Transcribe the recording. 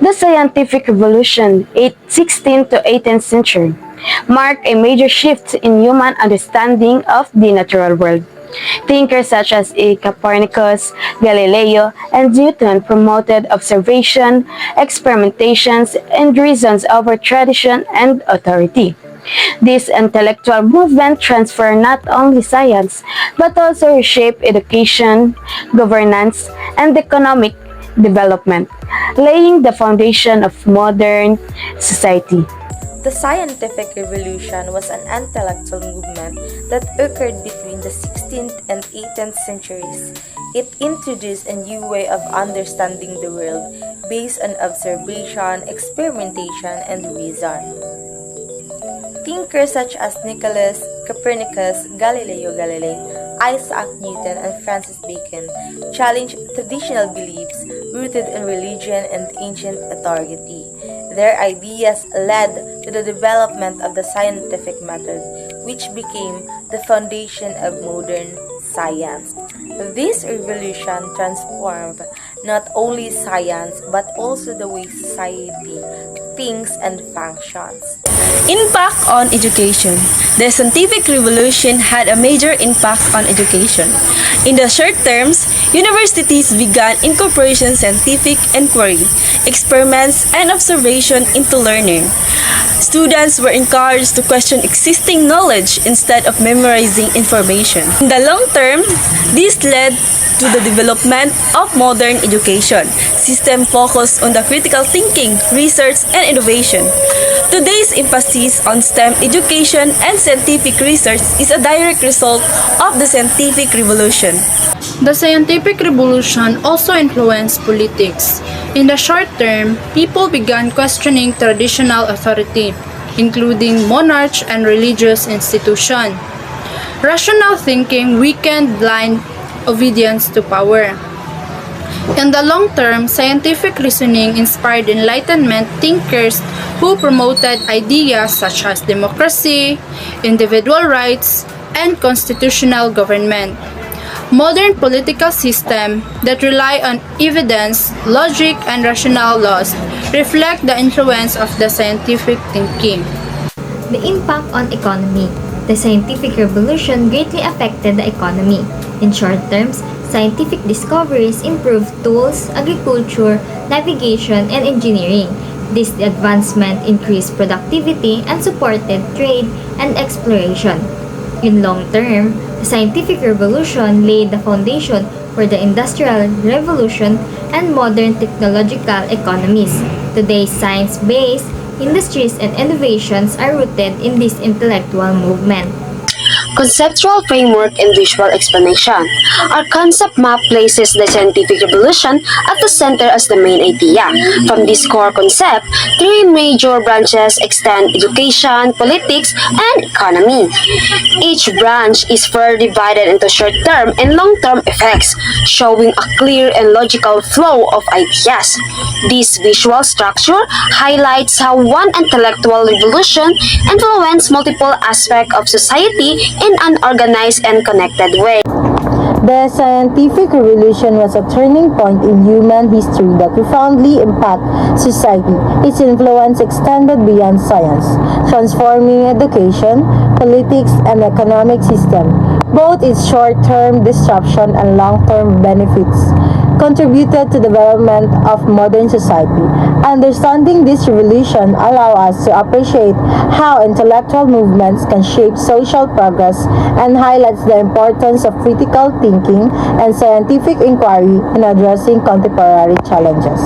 The scientific revolution, 16th to 18th century, marked a major shift in human understanding of the natural world. Thinkers such as Copernicus, Galileo, and Newton promoted observation, experimentations, and reasons over tradition and authority. This intellectual movement transformed not only science, but also reshaped education, governance, and economic development, laying the foundation of modern society. The scientific revolution was an intellectual movement that occurred between the 16th and 18th centuries. It introduced a new way of understanding the world based on observation, experimentation, and reason. Thinkers such as Nicholas, Copernicus, Galileo Galilei, Isaac Newton, and Francis Bacon challenged traditional beliefs rooted in religion and ancient authority. Their ideas led to the development of the scientific method, which became the foundation of modern science. This revolution transformed not only science but also the way society thinks and functions. Impact on education. The scientific revolution had a major impact on education. In the short terms, universities began incorporating scientific inquiry, experiments, and observation into learning. Students were encouraged to question existing knowledge instead of memorizing information. In the long term, this led to the development of modern education system focused on the critical thinking, research, and innovation. Today's emphasis on STEM education and scientific research is a direct result of the scientific revolution. The scientific revolution also influenced politics. In the short term, people began questioning traditional authority, including monarchs and religious institutions. Rational thinking weakened blind obedience to power. In the long term, scientific reasoning inspired Enlightenment thinkers who promoted ideas such as democracy, individual rights, and constitutional government. Modern political systems that rely on evidence, logic, and rational laws reflect the influence of the scientific thinking. The impact on economy. The scientific revolution greatly affected the economy. In short terms, scientific discoveries improved tools, agriculture, navigation, and engineering. This advancement increased productivity and supported trade and exploration. In long term, the scientific revolution laid the foundation for the industrial revolution and modern technological economies. Today's science-based industries and innovations are rooted in this intellectual movement. Conceptual framework and visual explanation. Our concept map places the scientific revolution at the center as the main idea. From this core concept, three major branches extend: education, politics, and economy. Each branch is further divided into short-term and long-term effects, showing a clear and logical flow of ideas. This visual structure highlights how one intellectual revolution influenced multiple aspects of society in an organized and connected way. The scientific revolution was a turning point in human history that profoundly impacted society. Its influence extended beyond science, transforming education, politics, and economic system. Both its short-term disruption and long-term benefits contributed to the development of modern society. Understanding this revolution allows us to appreciate how intellectual movements can shape social progress and highlights the importance of critical thinking and scientific inquiry in addressing contemporary challenges.